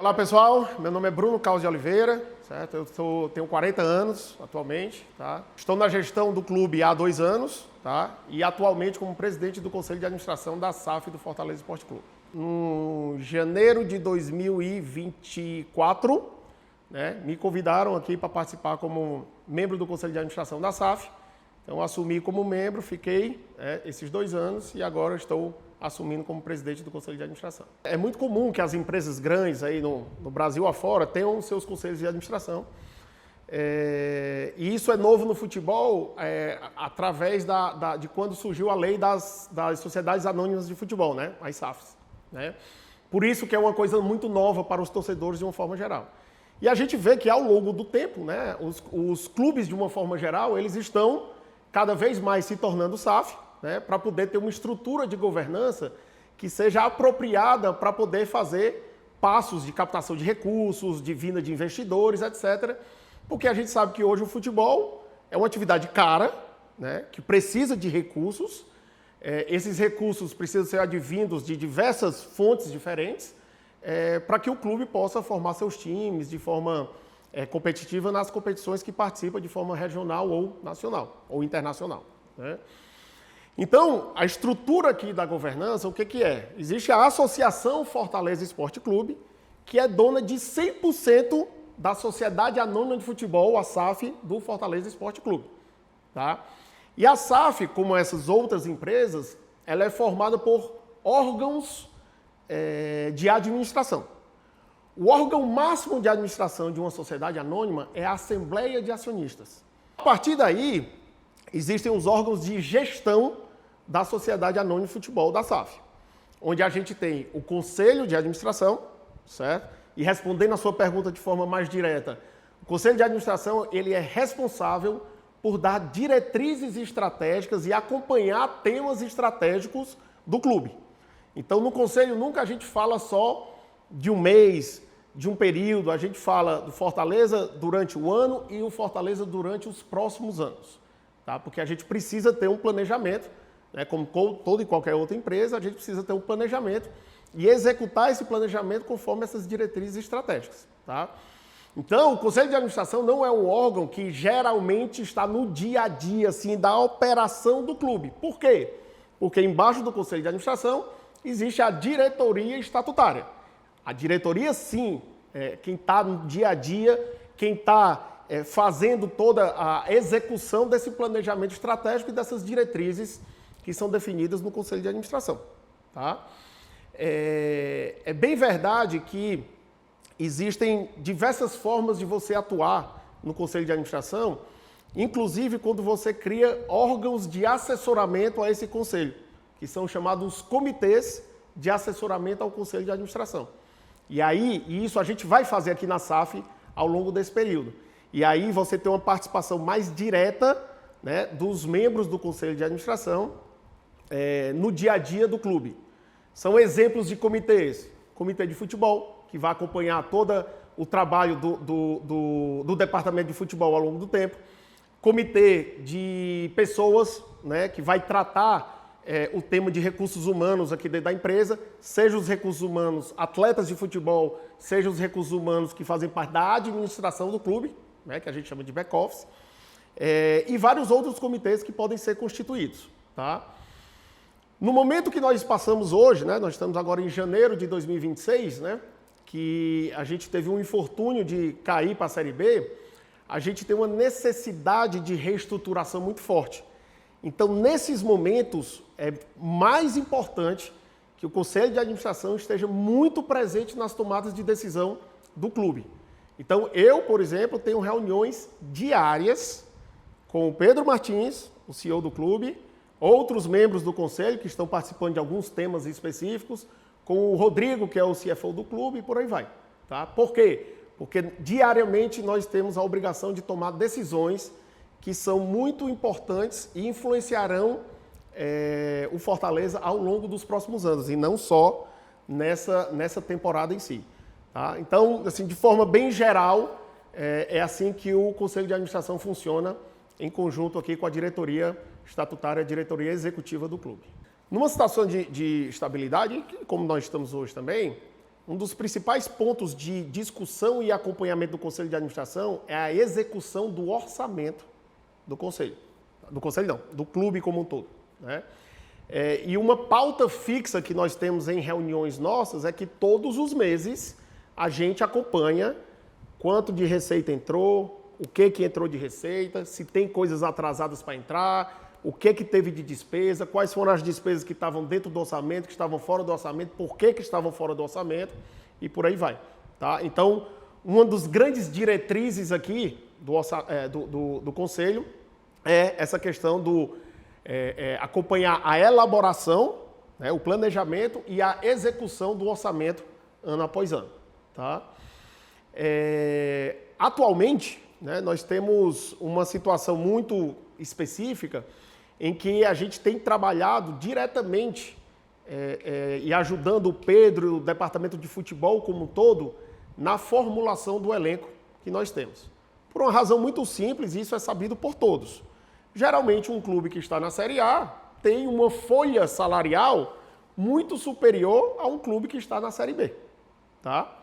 Olá pessoal, meu nome é Bruno Carlos de Oliveira, certo? Tenho 40 anos atualmente, tá? Estou na gestão do clube há 2 anos, tá? E atualmente como presidente do Conselho de Administração da SAF do Fortaleza Esporte Clube. No janeiro de 2024, né, me convidaram aqui para participar como membro do Conselho de Administração da SAF. Então assumi como membro, fiquei esses 2 anos e agora estou assumindo como presidente do Conselho de Administração. É muito comum que as empresas grandes aí no Brasil afora tenham seus conselhos de administração. E isso é novo no futebol através de quando surgiu a lei das sociedades anônimas de futebol, né? As SAFs. Né? Por isso que é uma coisa muito nova para os torcedores de uma forma geral. E a gente vê que ao longo do tempo, né, os clubes de uma forma geral, eles estão cada vez mais se tornando SAF, né, para poder ter uma estrutura de governança que seja apropriada para poder fazer passos de captação de recursos, de vinda de investidores, etc. Porque a gente sabe que hoje o futebol é uma atividade cara, né, que precisa de recursos. Esses recursos precisam ser advindos de diversas fontes diferentes para que o clube possa formar seus times de forma competitiva nas competições que participa de forma regional ou nacional ou internacional. Né? Então, a estrutura aqui da governança, o que é? Existe a Associação Fortaleza Esporte Clube, que é dona de 100% da Sociedade Anônima de Futebol, a SAF, do Fortaleza Esporte Clube. Tá? E a SAF, como essas outras empresas, ela é formada por órgãos de administração. O órgão máximo de administração de uma sociedade anônima é a Assembleia de Acionistas. A partir daí, existem os órgãos de gestão da Sociedade Anônima de Futebol, da SAF, onde a gente tem o Conselho de Administração, certo? E respondendo a sua pergunta de forma mais direta, o Conselho de Administração ele é responsável por dar diretrizes estratégicas e acompanhar temas estratégicos do clube. Então, no Conselho, nunca a gente fala só de um mês, de um período, a gente fala do Fortaleza durante o ano e o Fortaleza durante os próximos anos, tá? Porque a gente precisa ter um planejamento, né? Como toda e qualquer outra empresa, a gente precisa ter um planejamento e executar esse planejamento conforme essas diretrizes estratégicas, tá? Então, o Conselho de Administração não é um órgão que geralmente está no dia a dia assim, da operação do clube. Por quê? Porque embaixo do Conselho de Administração existe a diretoria estatutária. A diretoria, sim, quem está no dia a dia, quem está fazendo toda a execução desse planejamento estratégico e dessas diretrizes que são definidas no Conselho de Administração. Tá? É bem verdade que existem diversas formas de você atuar no Conselho de Administração, inclusive quando você cria órgãos de assessoramento a esse Conselho, que são chamados comitês de assessoramento ao Conselho de Administração. E isso a gente vai fazer aqui na SAF ao longo desse período. E aí você tem uma participação mais direta, né, dos membros do Conselho de Administração no dia a dia do clube. São exemplos de comitês. Comitê de futebol, que vai acompanhar todo o trabalho do departamento de futebol ao longo do tempo. Comitê de pessoas, né, que vai tratar o tema de recursos humanos aqui dentro da empresa, seja os recursos humanos atletas de futebol, seja os recursos humanos que fazem parte da administração do clube, né, que a gente chama de back-office, e vários outros comitês que podem ser constituídos. Tá? No momento que nós passamos hoje, né, nós estamos agora em janeiro de 2026, né, que a gente teve um infortúnio de cair para a Série B, a gente tem uma necessidade de reestruturação muito forte. Então, nesses momentos, é mais importante que o Conselho de Administração esteja muito presente nas tomadas de decisão do clube. Então, eu, por exemplo, tenho reuniões diárias com o Pedro Martins, o CEO do clube, outros membros do Conselho que estão participando de alguns temas específicos, com o Rodrigo, que é o CFO do clube, e por aí vai. Tá? Por quê? Porque diariamente nós temos a obrigação de tomar decisões que são muito importantes e influenciarão o Fortaleza ao longo dos próximos anos, e não só nessa temporada em si. Tá? Então, assim, de forma bem geral, é assim que o Conselho de Administração funciona em conjunto aqui com a diretoria estatutária, a diretoria executiva do clube. Numa situação de estabilidade, como nós estamos hoje também, um dos principais pontos de discussão e acompanhamento do Conselho de Administração é a execução do orçamento do Conselho. Do Conselho não, do clube como um todo, né? E uma pauta fixa que nós temos em reuniões nossas é que todos os meses a gente acompanha quanto de receita entrou, o que entrou de receita, se tem coisas atrasadas para entrar, o que teve de despesa, quais foram as despesas que estavam dentro do orçamento, que estavam fora do orçamento, por que estavam fora do orçamento e por aí vai. Tá? Então, uma das grandes diretrizes aqui do Conselho é essa questão do acompanhar a elaboração, né, o planejamento e a execução do orçamento ano após ano. Tá? Atualmente, né, nós temos uma situação muito específica em que a gente tem trabalhado diretamente e ajudando o Pedro e o departamento de futebol como um todo na formulação do elenco que nós temos. Por uma razão muito simples, e isso é sabido por todos. Geralmente um clube que está na Série A tem uma folha salarial muito superior a um clube que está na Série B. Tá?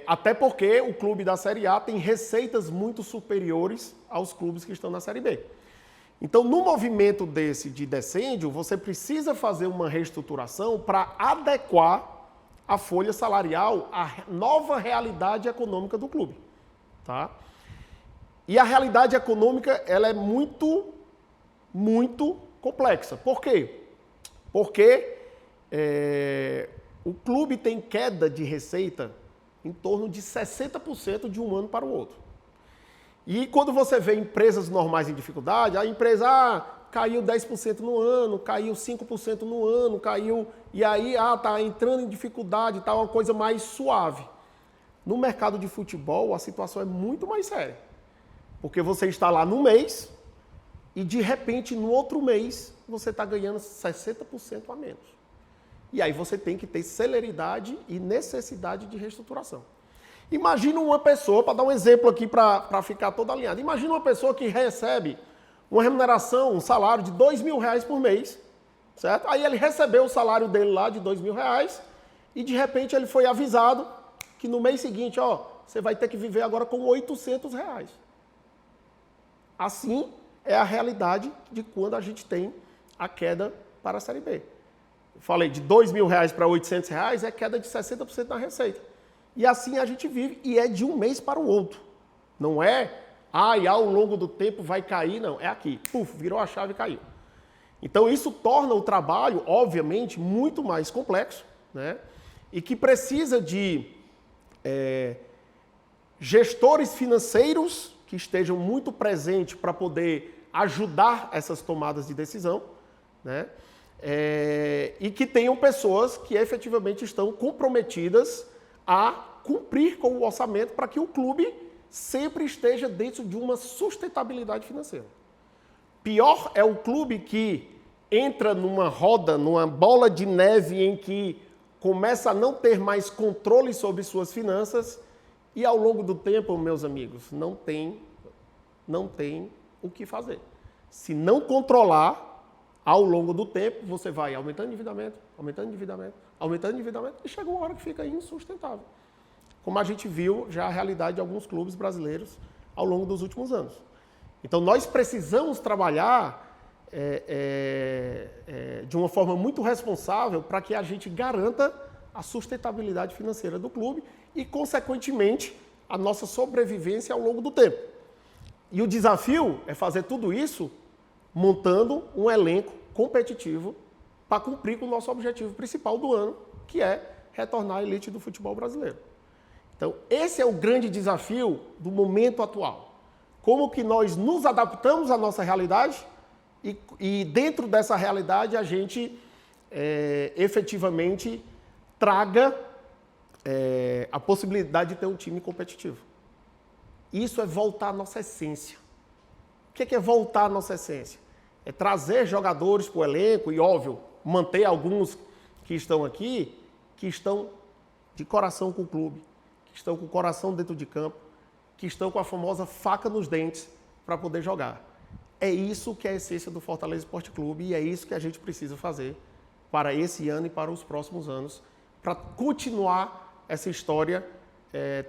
Até porque o clube da Série A tem receitas muito superiores aos clubes que estão na Série B. Então, no movimento desse de decêndio, você precisa fazer uma reestruturação para adequar a folha salarial à nova realidade econômica do clube. Tá? E a realidade econômica ela é muito, muito complexa. Por quê? Porque o clube tem queda de receita em torno de 60% de um ano para o outro. E quando você vê empresas normais em dificuldade, a empresa caiu 10% no ano, caiu 5% no ano, caiu... E aí, está entrando em dificuldade, está uma coisa mais suave. No mercado de futebol, a situação é muito mais séria. Porque você está lá no mês e, de repente, no outro mês, você está ganhando 60% a menos. E aí você tem que ter celeridade e necessidade de reestruturação. Imagina uma pessoa, para dar um exemplo aqui para ficar todo alinhado, imagina uma pessoa que recebe uma remuneração, um salário de R$2.000 por mês, certo? Aí ele recebeu o salário dele lá de R$2.000 e de repente ele foi avisado que no mês seguinte, você vai ter que viver agora com R$800. Assim é a realidade de quando a gente tem a queda para a Série B. Eu falei de R$2.000 para R$800 é queda de 60% na receita. E assim a gente vive, e é de um mês para o outro. Não é, ao longo do tempo vai cair, não. É aqui, virou a chave e caiu. Então isso torna o trabalho, obviamente, muito mais complexo, né? E que precisa de gestores financeiros que estejam muito presentes para poder ajudar essas tomadas de decisão, né? E que tenham pessoas que efetivamente estão comprometidas a cumprir com o orçamento para que o clube sempre esteja dentro de uma sustentabilidade financeira. Pior é o clube que entra numa roda, numa bola de neve em que começa a não ter mais controle sobre suas finanças e ao longo do tempo, meus amigos, não tem o que fazer. Se não controlar, ao longo do tempo, você vai aumentando endividamento, aumentando endividamento, aumentando endividamento e chega uma hora que fica insustentável. Como a gente viu já a realidade de alguns clubes brasileiros ao longo dos últimos anos. Então nós precisamos trabalhar de uma forma muito responsável para que a gente garanta a sustentabilidade financeira do clube e, consequentemente, a nossa sobrevivência ao longo do tempo. E o desafio é fazer tudo isso montando um elenco competitivo para cumprir com o nosso objetivo principal do ano, que é retornar à elite do futebol brasileiro. Então, esse é o grande desafio do momento atual. Como que nós nos adaptamos à nossa realidade e dentro dessa realidade a gente efetivamente traga a possibilidade de ter um time competitivo. Isso é voltar à nossa essência. O que é voltar à nossa essência? É trazer jogadores para o elenco e, óbvio, manter alguns que estão aqui, que estão de coração com o clube, que estão com o coração dentro de campo, que estão com a famosa faca nos dentes para poder jogar. É isso que é a essência do Fortaleza Esporte Clube e é isso que a gente precisa fazer para esse ano e para os próximos anos, para continuar essa história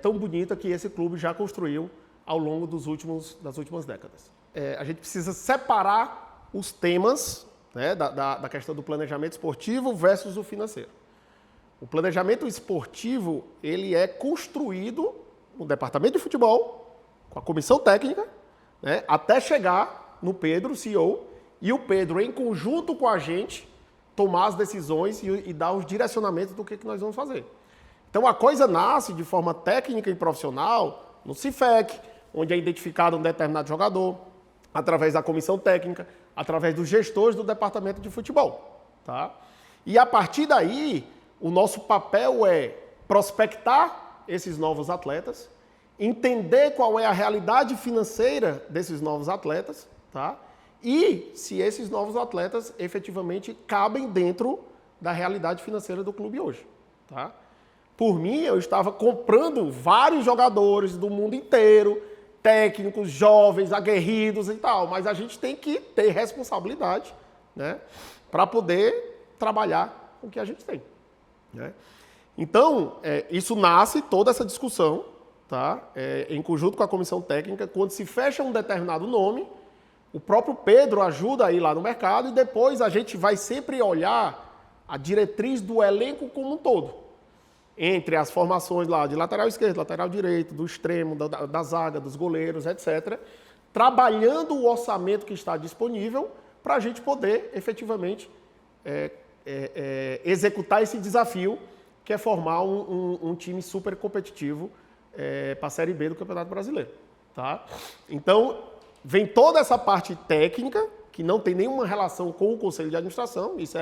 tão bonita que esse clube já construiu ao longo das últimas décadas. A gente precisa separar os temas, né, da questão do planejamento esportivo versus o financeiro. O planejamento esportivo, ele é construído no departamento de futebol, com a comissão técnica, né, até chegar no Pedro, CEO, e o Pedro, em conjunto com a gente, tomar as decisões e dar os direcionamentos do que nós vamos fazer. Então a coisa nasce de forma técnica e profissional no CIFEC, onde é identificado um determinado jogador, através da comissão técnica, através dos gestores do departamento de futebol. Tá? E a partir daí, o nosso papel é prospectar esses novos atletas, entender qual é a realidade financeira desses novos atletas, tá? E se esses novos atletas efetivamente cabem dentro da realidade financeira do clube hoje. Tá? Por mim, eu estava comprando vários jogadores do mundo inteiro, técnicos, jovens, aguerridos e tal, mas a gente tem que ter responsabilidade, né, para poder trabalhar com o que a gente tem. Né? Então, isso nasce, toda essa discussão, tá? Em conjunto com a comissão técnica, quando se fecha um determinado nome, o próprio Pedro ajuda a ir lá no mercado e depois a gente vai sempre olhar a diretriz do elenco como um todo. Entre as formações lá de lateral esquerdo, lateral direito, do extremo, da zaga, dos goleiros, etc. Trabalhando o orçamento que está disponível para a gente poder efetivamente executar esse desafio, que é formar um time super competitivo para a Série B do Campeonato Brasileiro. Tá? Então, vem toda essa parte técnica, que não tem nenhuma relação com o Conselho de Administração, isso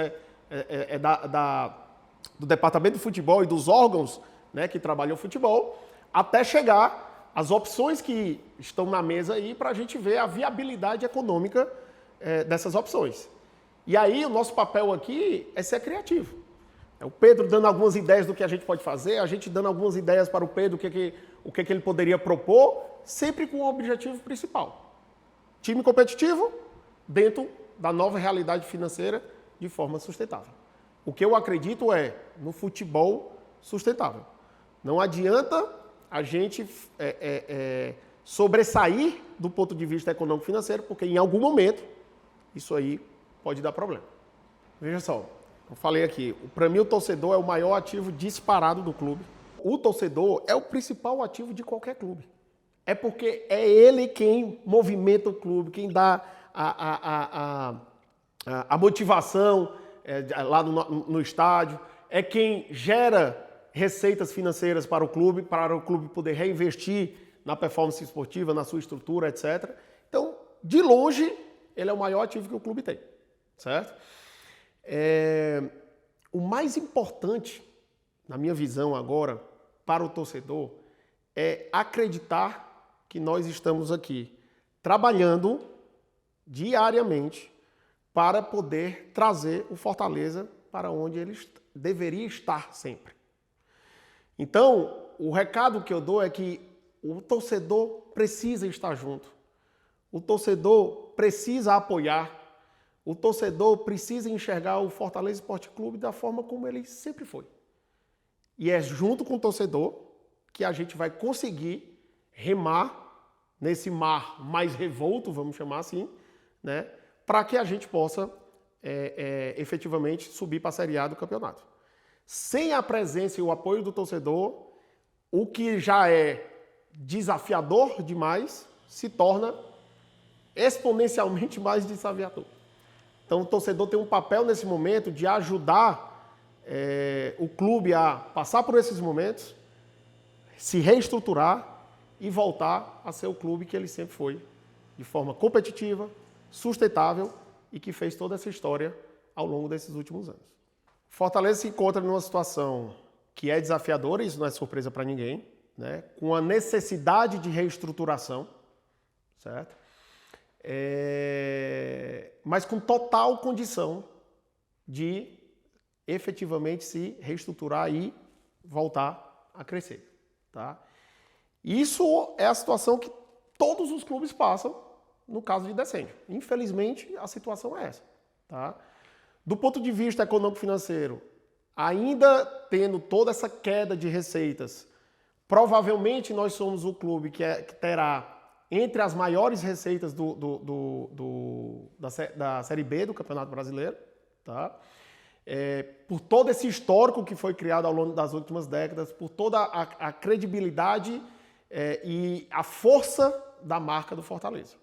do Departamento de Futebol e dos órgãos, né, que trabalham o futebol, até chegar às opções que estão na mesa aí para a gente ver a viabilidade econômica dessas opções. E aí o nosso papel aqui é ser criativo. O Pedro dando algumas ideias do que a gente pode fazer, a gente dando algumas ideias para o Pedro, o que ele poderia propor, sempre com o objetivo principal. Time competitivo dentro da nova realidade financeira de forma sustentável. O que eu acredito no futebol sustentável. Não adianta a gente sobressair do ponto de vista econômico-financeiro, porque em algum momento isso aí pode dar problema. Veja só, eu falei aqui, para mim o torcedor é o maior ativo disparado do clube. O torcedor é o principal ativo de qualquer clube. É porque é ele quem movimenta o clube, quem dá a motivação lá no estádio, é quem gera receitas financeiras para o clube poder reinvestir na performance esportiva, na sua estrutura, etc. Então, de longe, ele é o maior ativo que o clube tem, certo? O mais importante, na minha visão agora, para o torcedor, é acreditar que nós estamos aqui trabalhando diariamente para poder trazer o Fortaleza para onde ele deveria estar sempre. Então, o recado que eu dou é que o torcedor precisa estar junto, o torcedor precisa apoiar, o torcedor precisa enxergar o Fortaleza Esporte Clube da forma como ele sempre foi. E é junto com o torcedor que a gente vai conseguir remar nesse mar mais revolto, vamos chamar assim, né, para que a gente possa efetivamente subir para a Série A do campeonato. Sem a presença e o apoio do torcedor, o que já é desafiador demais se torna exponencialmente mais desafiador. Então o torcedor tem um papel nesse momento de ajudar o clube a passar por esses momentos, se reestruturar e voltar a ser o clube que ele sempre foi, de forma competitiva, sustentável e que fez toda essa história ao longo desses últimos anos. Fortaleza se encontra numa situação que é desafiadora, isso não é surpresa para ninguém, né? Com a necessidade de reestruturação, certo? Mas com total condição de efetivamente se reestruturar e voltar a crescer, tá? Isso é a situação que todos os clubes passam no caso de descende. Infelizmente, a situação é essa. Tá? Do ponto de vista econômico-financeiro, ainda tendo toda essa queda de receitas, provavelmente nós somos o clube que terá entre as maiores receitas da Série B do Campeonato Brasileiro, tá? Por todo esse histórico que foi criado ao longo das últimas décadas, por toda a credibilidade e a força da marca do Fortaleza.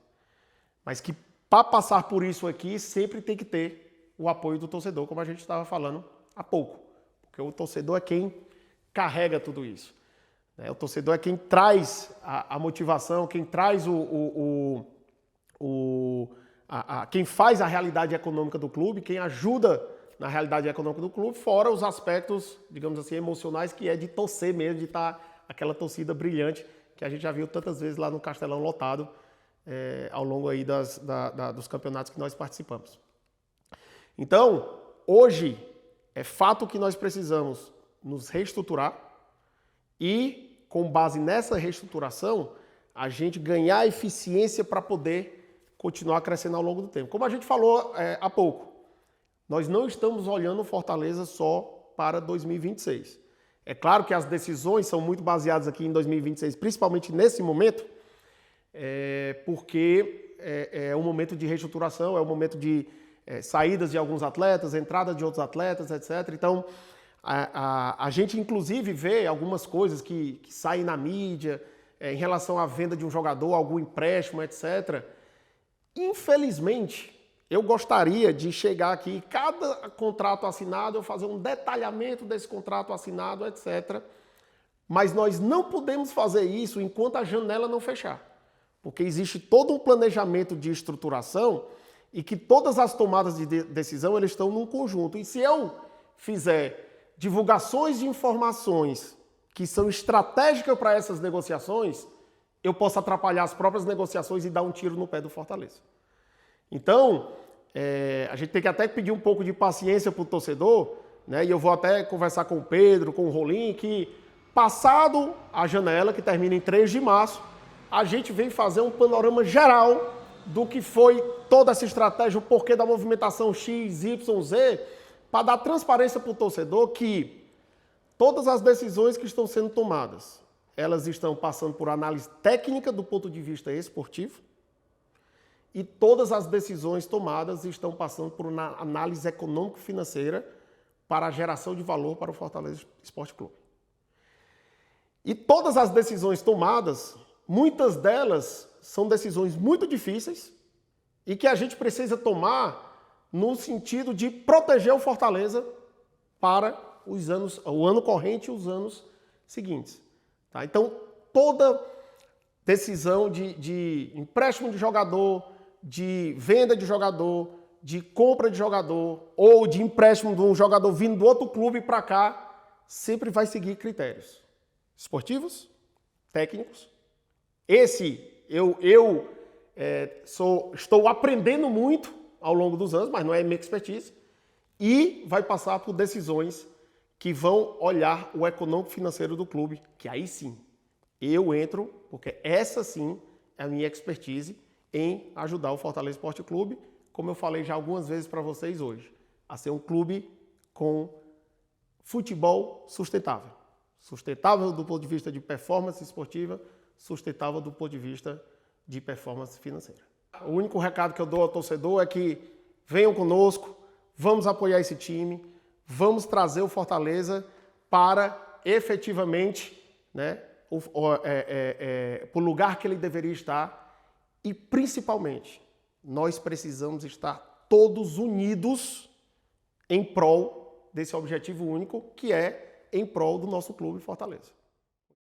Mas que para passar por isso aqui, sempre tem que ter o apoio do torcedor, como a gente estava falando há pouco. Porque o torcedor é quem carrega tudo isso. O torcedor é quem traz a motivação, quem traz quem faz a realidade econômica do clube, quem ajuda na realidade econômica do clube, fora os aspectos, digamos assim, emocionais, que é de torcer mesmo, de estar aquela torcida brilhante que a gente já viu tantas vezes lá no Castelão lotado ao longo aí dos campeonatos que nós participamos. Então, hoje, é fato que nós precisamos nos reestruturar e, com base nessa reestruturação, a gente ganhar eficiência para poder continuar crescendo ao longo do tempo. Como a gente falou há pouco, nós não estamos olhando o Fortaleza só para 2026. É claro que as decisões são muito baseadas aqui em 2026, principalmente nesse momento, porque é um momento de reestruturação, é um momento de saídas de alguns atletas, entrada de outros atletas, etc. Então, a gente inclusive vê algumas coisas que saem na mídia em relação à venda de um jogador, algum empréstimo, etc. Infelizmente, eu gostaria de chegar aqui, cada contrato assinado, eu fazer um detalhamento desse contrato assinado, etc. Mas nós não podemos fazer isso enquanto a janela não fechar. Porque existe todo um planejamento de estruturação e que todas as tomadas de decisão eles estão num conjunto. E se eu fizer divulgações de informações que são estratégicas para essas negociações, eu posso atrapalhar as próprias negociações e dar um tiro no pé do Fortaleza. Então, a gente tem que até pedir um pouco de paciência para o torcedor, né? E eu vou até conversar com o Pedro, com o Rolim, que passado a janela, que termina em 3 de março, a gente vem fazer um panorama geral do que foi toda essa estratégia, o porquê da movimentação X, Y, Z, para dar transparência para o torcedor que todas as decisões que estão sendo tomadas, elas estão passando por análise técnica do ponto de vista esportivo e todas as decisões tomadas estão passando por uma análise econômico-financeira para a geração de valor para o Fortaleza Esporte Clube. E todas as decisões tomadas, muitas delas são decisões muito difíceis e que a gente precisa tomar no sentido de proteger o Fortaleza para o ano corrente e os anos seguintes. Tá? Então, toda decisão de empréstimo de jogador, de venda de jogador, de compra de jogador ou de empréstimo de um jogador vindo do outro clube para cá, sempre vai seguir critérios esportivos, técnicos. Estou aprendendo muito ao longo dos anos, mas não é minha expertise, e vai passar por decisões que vão olhar o econômico financeiro do clube, que aí sim eu entro, porque essa sim é a minha expertise em ajudar o Fortaleza Esporte Clube, como eu falei já algumas vezes para vocês hoje, a ser um clube com futebol sustentável. Sustentável do ponto de vista de performance esportiva, sustentável do ponto de vista de performance financeira. O único recado que eu dou ao torcedor é que venham conosco, vamos apoiar esse time, vamos trazer o Fortaleza para efetivamente, né, para o lugar que ele deveria estar e principalmente nós precisamos estar todos unidos em prol desse objetivo único que é em prol do nosso clube Fortaleza.